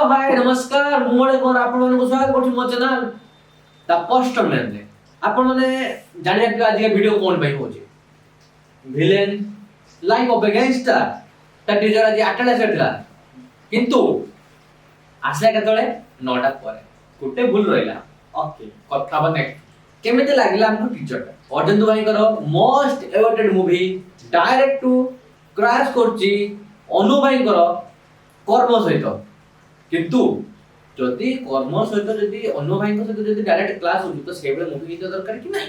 हाय नमस्कार मुळे कोन आपण मानको स्वागत करछु मो चैनल द पोस्टर मैन रे आपण माने जानि कि आज के वीडियो कोन भाई होचे villain life of A gangster ता टीचर आज 8टा सेटला किंतु आसला केतळे 9टा परे गुटे भूल रहिला ओके कथा बने केमिते लागिला हमको टीचर अर्जुन भाई करो most awarded movie direct to crash करची अनु भाई करो कर्म सहित किंतु जदि कर्म सहित जदि अनु भाई सहित जदि डायरेक्ट क्लास हो तो सेबले मूवी तो दरकार कि नहीं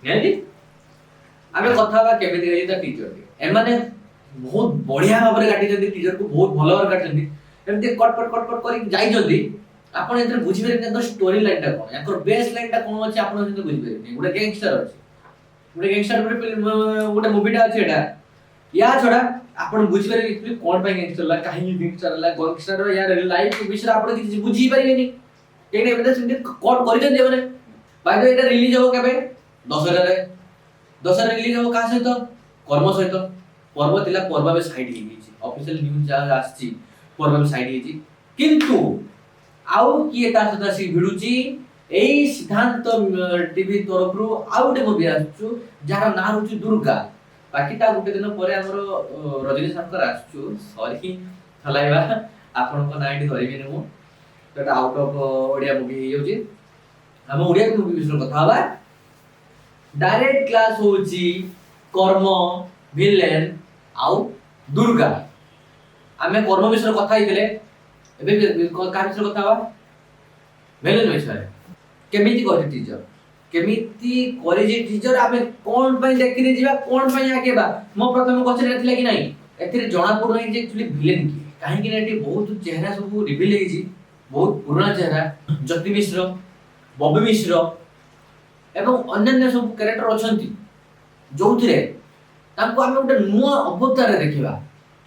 नेदी आमे कथा बा केमिति गई ता टीचर ए माने बहुत बढ़िया भाबरे काटी जदि टीचर को बहुत भलो भाबरे काटछन्ती एमति कट करी जाई जदि आपण एतर बुझी बेरे न स्टोरी लाइन ता कोन याकर बेस लाइन ता कोन अछि आपण जदि बुझी बेरे गुडे गैंगस्टर अछि गुडे गैंगस्टर पर फिल्म गुडे मूवी ता अछि एटा या छोड़ा आपण बुझी पारे कि कोन पे गैंगस्टर ला काहे गैंगस्टर ला गैंगस्टर यार लाइफ विषय आपण किछि बुझी पारिबेनी केने एबे सिंदे कोड करि देन देबे बाय द एटा रिलीज हो केबे 10 रे रिलीज हो का सहित कर्म सहित पर्व तिला पर्व बे साइड ही गई ऑफिशियल न्यूज़ जा आछि पर्व बे साइड ही किंतु आउ की ता सदा सी भिडुची एई सिद्धांत टीवी तरफ रु आउटे मूवी आछु जार ना होची दुर्गा बाकी ता गुटे दिन परे हमरो रजनी शंकर आछु सॉरी हलाइबा आपन को नाइट धरिबे ने मु एटा आउट ऑफ ओडिया मूवी हेउची हम ओडिया मूवी विषय कथा हबा डायरेक्ट क्लास होची कर्म विलेन आउ दुर्गा आमे कर्म विषय कथा हितले एबे का विषय कथा हबा विलेन विषय केमिति करि टीचर केमिति करि जे टीचर आमे कोन पय देखि रे जिबा कोन पय आकेबा मो प्रथम क्वेश्चन एथिला कि नाही एथिरे जणा पड़ नै जे एक्चुअली विलेन की काहे कि एठी बहुत चेहरा सब रिवील हे जी बहुत पुराना चेहरा ज्योति मिश्र बॉबी मिश्र एवं अन्य सब कैरेक्टर अछंती जोथिरे तांको आमे उटे नुवा अवतार देखिबा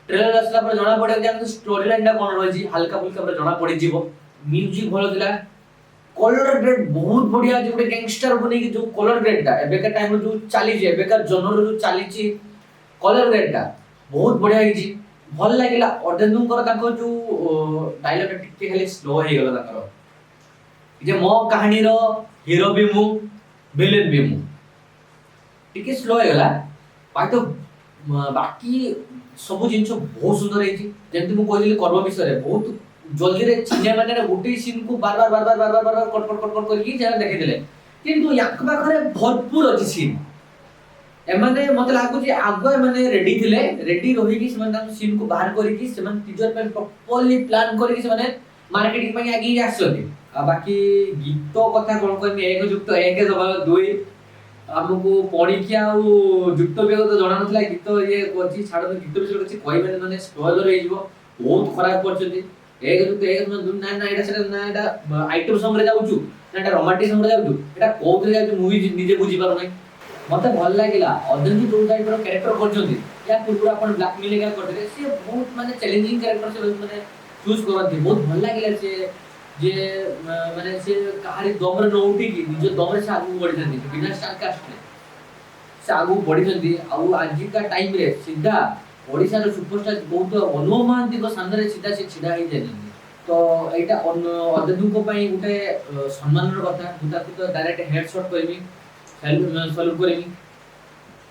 ट्रेलर असला पर जणा पड़े जे स्टोरी लाइन दा कोन रही हल्का फुल्का पर जणा पड़ी जीवो म्यूजिक भलो दिला कलर ग्रेड बहुत बढ़िया जो ଗୋଟେ गैंगस्टर बने कि जो कलर ग्रेड दा एबे का टाइम जो चाली जे एबे का जनर जो चाली ची कलर ग्रेड दा बहुत बढ़िया ही जी भल लागिला अर्जुन कर ताको जो डायलॉग टिके खाली स्लो हे गेला ताकर जे मो कहानी रो हीरो भी मु विलेन भी मु टिके स्लो हे गेला बाकी तो बाकी सब जिंस बहुत सुंदर हे जी जेंति मु कहली कर्म विषय रे बहुत जल्दी रे चिन्हे माने गोटे सीन को बार बार कट करके जेना देखि देले किंतु याक पाखरे भरपूर अछि सीन ए माने मते लागु जे आगो माने रेडी थिले रेडी रही कि समान सीन को बाहर करी कि समान टीचर पे प्रॉपर्ली प्लान करी कि समान मार्केटिंग पे आगे आसलती बाकी गीत कथा कोन कहनी एक युक्त एक जवाब दुई हमको पढ़ी कि आ युक्त बेग तो जणा नथला गीत ये कोची छाड़ गीत विषय कोची कहबे माने स्पॉइलर हे जिवो बहुत खराब करछथि एक तो एक ना ना एटा से ना एटा आइटम सॉन्ग रे जाउछु ना एटा रोमांटिक सॉन्ग रे जाउछु एटा कोउत रे जाउछु मूवी निजे बुझी पारो नै मते भल लागिला अदन जी दो टाइप रो कैरेक्टर करछथि या पूरा अपन ब्लैकमेल का करथे से बहुत माने चैलेंजिंग कैरेक्टर से माने चूज करथि बहुत भल लागिला से जे माने से कहानी दमरे न उठी कि निजे दमरे से आगु बढ़ी जंती बिना स्टार कास्ट रे से आगु बढ़ी जंती आ आज का टाइम रे सीधा ओडिसा रो सुपरस्टार बहुत अनुभव महांती को सामने सीधा से छिड़ा ही जानी तो एटा अददु को पई उठे सम्मान रो कथा गुटा तो डायरेक्ट हेडशॉट करबी सैल्यूट करबी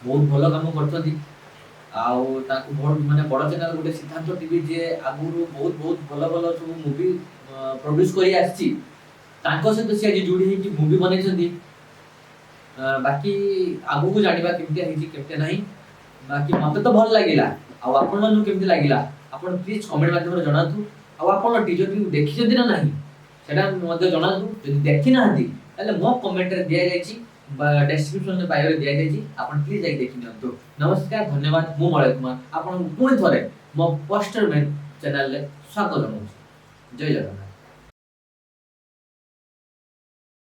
बहुत भलो काम करथि आउ ताकू बहुत माने बड़ चैनल गुटे सिद्धांत टीवी जे आगुरु बहुत बहुत भलो भलो सब मूवी प्रोड्यूस करी आछि ताको से तो से जे जुडी ही मूवी बनै छथि बाकी आगु को जानिबा केमते हिची केमते नाही बाकी मते तो भल लागिला आ आपन मानु केमते लागिला आपन प्लीज कमेंट माध्यम रे जणातु आ आपन टीचर की देखि जदि ना नाही सेटा मते जणातु जदि देखि ना हदी ताले मो कमेंट रे दिया जायछि डिस्क्रिप्शन में बायो रे दिया जायछि आपन प्लीज जाई देखि नियंतु नमस्कार धन्यवाद मु मळे कुमार आपन पुणी थरे मो पोस्टर मैन चैनल रे स्वागत जणाउछि जय जगन्नाथ।